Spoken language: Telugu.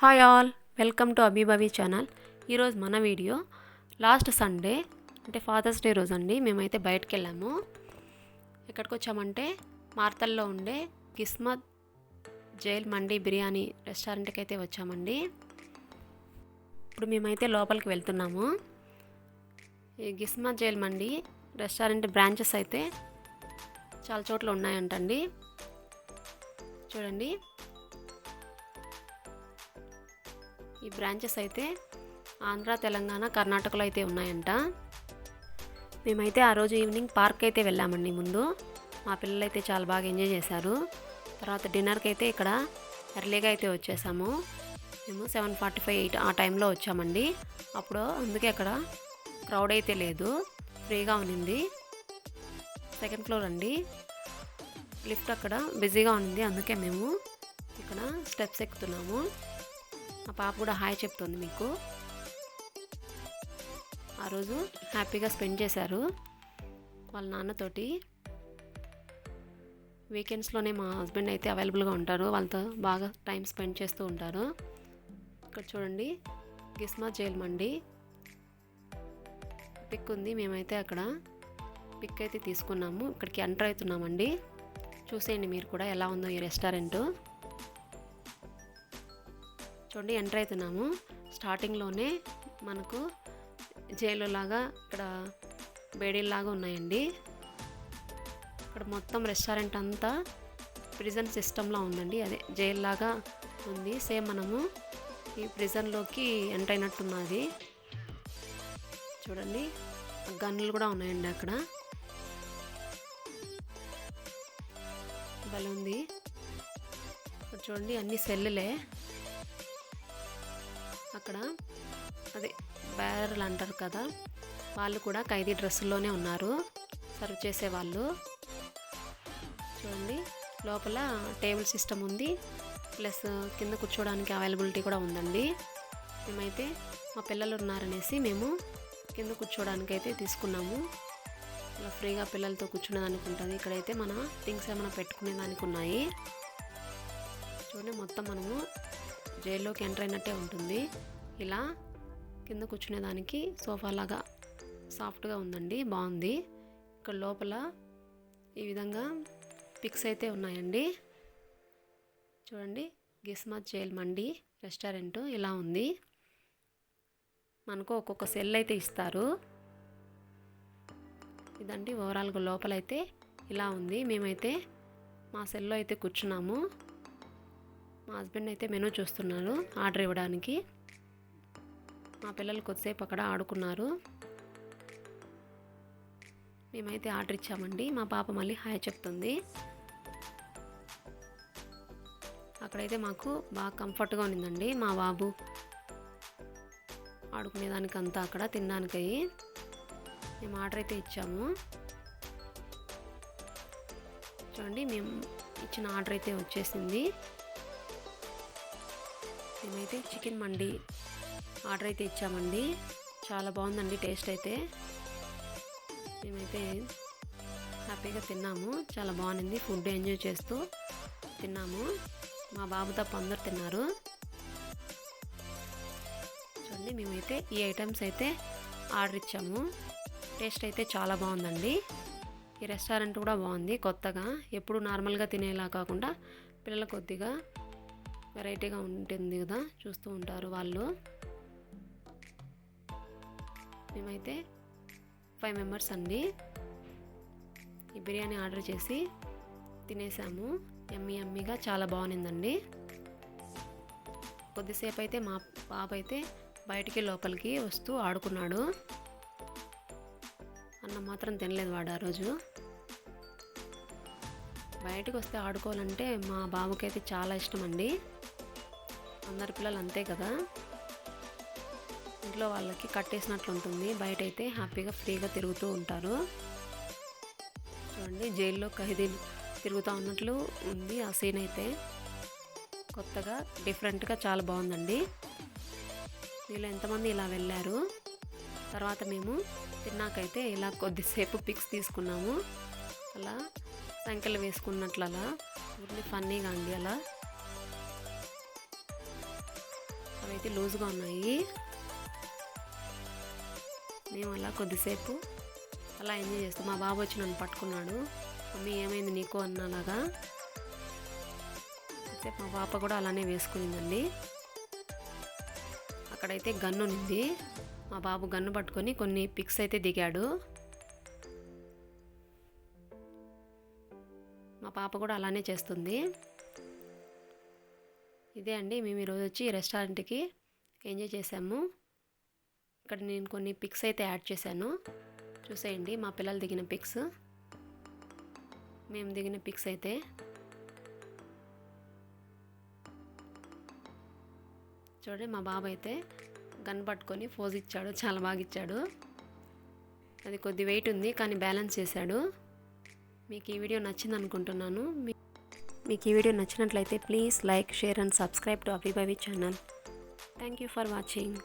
హాయ్ ఆల్, వెల్కమ్ టు అబీబవి ఛానల్. ఈరోజు మన వీడియో లాస్ట్ సండే అంటే ఫాదర్స్ డే రోజు అండి. మేమైతే బయటకు వెళ్ళాము. ఎక్కడికి వచ్చామంటే మార్తల్లో ఉండే కిస్మత్ జైల్ మండి బిర్యానీ రెస్టారెంట్కి అయితే వచ్చామండి. ఇప్పుడు మేమైతే లోపలికి వెళ్తున్నాము. ఈ కిస్మత్ జైల్ మండి రెస్టారెంట్ బ్రాంచెస్ అయితే చాలా చోట్ల ఉన్నాయంటండి. చూడండి, ఈ బ్రాంచెస్ అయితే ఆంధ్ర, తెలంగాణ, కర్ణాటకలో అయితే ఉన్నాయంట. మేమైతే ఆ రోజు ఈవినింగ్ పార్క్ అయితే వెళ్ళామండి. ముందు మా పిల్లలు అయితే చాలా బాగా ఎంజాయ్ చేశారు. తర్వాత డిన్నర్కి అయితే ఇక్కడ ఎర్లీగా అయితే వచ్చేసాము. మేము 7:45 ఆ టైంలో వచ్చామండి. అప్పుడు అందుకే అక్కడ క్రౌడ్ అయితే లేదు, ఫ్రీగా ఉన్నింది. సెకండ్ ఫ్లోర్ అండి. లిఫ్ట్ అక్కడ బిజీగా ఉంది, అందుకే మేము ఇక్కడ స్టెప్స్ ఎక్కుతున్నాము. మా పాప కూడా హాయ్ చెప్తుంది మీకు. ఆ రోజు హ్యాపీగా స్పెండ్ చేశారు వాళ్ళ నాన్నతోటి. వీకెండ్స్లోనే మా హస్బెండ్ అయితే అవైలబుల్గా ఉంటారు, వాళ్ళతో బాగా టైం స్పెండ్ చేస్తూ ఉంటారు. ఇక్కడ చూడండి, కిస్మత్ జైల్ మండి పిక్ ఉంది. మేమైతే అక్కడ పిక్ అయితే తీసుకున్నాము. ఇక్కడికి ఎంటర్ అవుతున్నామండి. చూసేయండి మీరు కూడా ఎలా ఉందో ఈ రెస్టారెంట్. చూడండి, ఎంటర్ అవుతున్నాము. స్టార్టింగ్లోనే మనకు జైలు లాగా ఇక్కడ బేడీల్లాగా ఉన్నాయండి. ఇక్కడ మొత్తం రెస్టారెంట్ అంతా ప్రిజన్ సిస్టంలో ఉందండి. అదే జైలు లాగా ఉంది. సేమ్ మనము ఈ ప్రిజన్లోకి ఎంటర్ అయినట్టున్నది. చూడండి, గన్నులు కూడా ఉన్నాయండి అక్కడ. భలే ఉంది. ఇక్కడ చూడండి, అన్ని సెల్లులే. అక్కడ అదే బ్యారర్లు అంటారు కదా, వాళ్ళు కూడా ఖైదీ డ్రెస్సుల్లోనే ఉన్నారు, సర్వ్ చేసేవాళ్ళు. చూడండి, లోపల టేబుల్ సిస్టమ్ ఉంది, ప్లస్ కింద కూర్చోడానికి అవైలబిలిటీ కూడా ఉందండి. మేమైతే మా పిల్లలు ఉన్నారనేసి మేము కింద కూర్చోడానికి అయితే తీసుకున్నాము. ఇలా ఫ్రీగా పిల్లలతో కూర్చునేదానికి ఉంటుంది. ఇక్కడైతే మన థింగ్స్ ఏమైనా పెట్టుకునేదానికి ఉన్నాయి. చూడండి, మొత్తం మనము జైల్లోకి ఎంటర్ అయినట్టే ఉంటుంది. ఇలా కింద కూర్చునేదానికి సోఫా లాగా సాఫ్ట్గా ఉందండి, బాగుంది. ఇక్కడ లోపల ఈ విధంగా పిక్స్ అయితే ఉన్నాయండి. చూడండి, కిస్మత్ జైల్ మండి రెస్టారెంట్ ఇలా ఉంది. మనకు ఒక్కొక్క సెల్ అయితే ఇస్తారు. ఇదండి ఓవరాల్గా లోపలైతే ఇలా ఉంది. మేమైతే మా సెల్లో అయితే కూర్చున్నాము. మా హస్బెండ్ అయితే మెనూ చూస్తున్నారు ఆర్డర్ ఇవ్వడానికి. మా పిల్లలు కొద్దిసేపు అక్కడ ఆడుకున్నారు. మేమైతే ఆర్డర్ ఇచ్చామండి. మా పాప మళ్ళీ హాయ్ చెప్తుంది. అక్కడైతే మాకు బాగా కంఫర్ట్గా ఉన్నిందండి. మా బాబు ఆడుకునేదానికి అంతా అక్కడ తినడానికి అయ్యి మేము ఆర్డర్ అయితే ఇచ్చాము. చూడండి, మేము ఇచ్చిన ఆర్డర్ అయితే వచ్చేసింది. మేమైతే చికెన్ మండి ఆర్డర్ అయితే ఇచ్చామండి. చాలా బాగుందండి టేస్ట్ అయితే. మేమైతే హ్యాపీగా తిన్నాము. చాలా బాగుంది. ఫుడ్ ఎంజాయ్ చేస్తూ తిన్నాము. మా బాబు తప్ప అందరు తిన్నారు. చూడండి, మేమైతే ఈ ఐటమ్స్ అయితే ఆర్డర్ ఇచ్చాము. టేస్ట్ అయితే చాలా బాగుందండి. ఈ రెస్టారెంట్ కూడా బాగుంది, కొత్తగా. ఎప్పుడు నార్మల్గా తినేలా కాకుండా పిల్లలు కొద్దిగా వెరైటీగా ఉంటుంది కదా, చూస్తూ ఉంటారు వాళ్ళు. మేమైతే 5 మెంబర్స్ అండి ఈ బిర్యానీ ఆర్డర్ చేసి తినేసాము. యమ్మీగా చాలా బాగుందండి. కొద్దిసేపు అయితే మా పాప అయితే బయటికి లోపలికి వస్తూ ఆడుకున్నాడు. అన్నం మాత్రం తినలేదు వాడు ఆ రోజు. బయటకు వస్తే ఆడుకోవాలంటే మా బాబుకైతే చాలా ఇష్టం అండి. అందరి పిల్లలు అంతే కదా, ఇంట్లో వాళ్ళకి కట్టేసినట్లు ఉంటుంది. బయట అయితే హ్యాపీగా ఫ్రీగా తిరుగుతూ ఉంటారు. చూడండి, జైల్లో ఖైదీలు తిరుగుతూ ఉన్నట్లు ఉంది ఆ సీన్ అయితే. కొత్తగా డిఫరెంట్గా చాలా బాగుందండి. వీళ్ళు ఎంతమంది ఇలా వెళ్ళారు. తర్వాత మేము తిన్నాకైతే ఇలా కొద్దిసేపు పిక్స్ తీసుకున్నాము. అలా సంఖ్యలు వేసుకున్నట్లు అలా ఫన్నీగా అండి. అలా అవైతే లూజ్గా ఉన్నాయి. మేము అలా కొద్దిసేపు అలా ఎంజాయ్ చేస్తాం. మా బాబు వచ్చి నన్ను పట్టుకున్నాడు, మమ్మీ ఏమైంది నీకు అన్నలాగా. కొద్దిసేపు మా పాప కూడా అలానే వేసుకునిందండి. అక్కడైతే గన్ను ఉంది, మా బాబు గన్ను పట్టుకొని కొన్ని పిక్స్ అయితే దిగాడు. మా పాప కూడా అలానే చేస్తుంది. ఇదే అండి, మేము ఈరోజు వచ్చి రెస్టారెంట్కి ఎంజాయ్ చేసాము. ఇక్కడ నేను కొన్ని పిక్స్ అయితే యాడ్ చేశాను, చూసేయండి. మా పిల్లలు దిగిన పిక్స్, మేము దిగిన పిక్స్ అయితే. చూడండి, మా బాబు అయితే గన్ పట్టుకొని పోజ్ ఇచ్చాడు, చాలా బాగా ఇచ్చాడు. అది కొద్ది వెయిట్ ఉంది కానీ బ్యాలెన్స్ చేశాడు. మీకు ఈ వీడియో నచ్చింది అనుకుంటున్నాను. మీకు ఈ వీడియో నచ్చినట్లయితే please like, share and subscribe to అభిభవి channel. Thank you for watching.